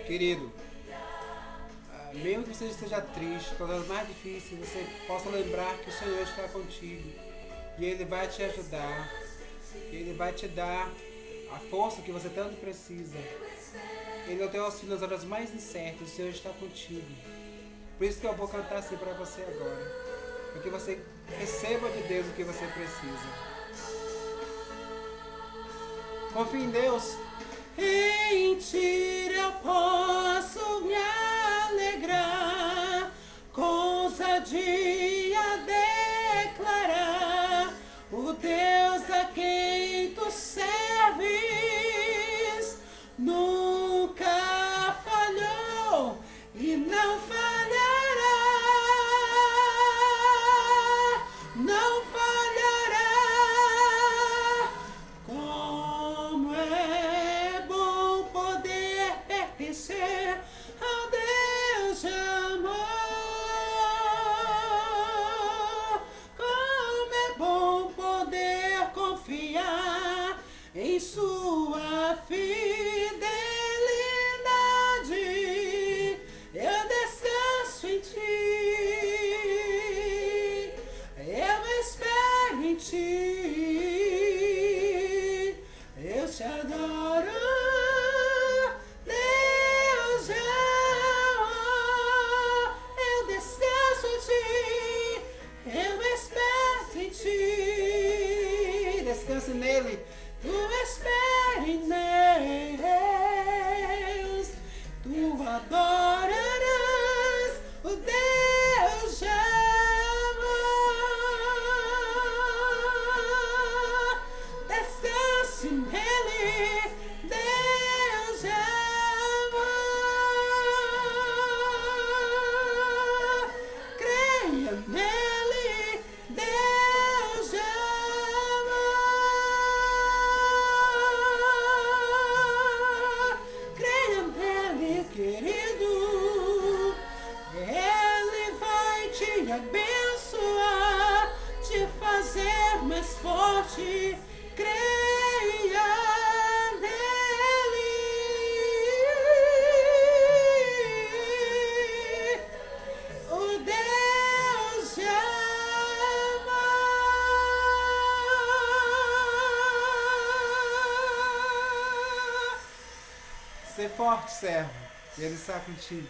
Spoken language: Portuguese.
Querido, mesmo que você esteja triste, quando é mais difícil, você possa lembrar que o Senhor está contigo e Ele vai te ajudar, Ele vai te dar a força que você tanto precisa. Ele é o teu auxílio nas horas mais incertas, o Senhor está contigo. Por isso que eu vou cantar assim para você agora, para que você receba de Deus o que você precisa. Confie em Deus. Em ti eu posso me alegrar, com ousadia declarar o Deus a quem tu serves nunca falhou e não falhará, não falhará. Como é bom poder pertencer ao Deus de amor. Como é bom poder confiar em sua fidelidade. Eu descanso em ti, eu espero em ti, eu te adoro, Deus de amor. Eu descanso em ti, eu espero em ti. Descanse nele, tu espera em Deus, tu adorarás o Deus de amor. Descanse nele, Deus de amor. Creia nele, Deus de amor. Creia nele, querido, Ele vai te abençoar, te fazer mais forte. Creia nele, o Deus de amor. Ser forte, servo, e Ele está contigo.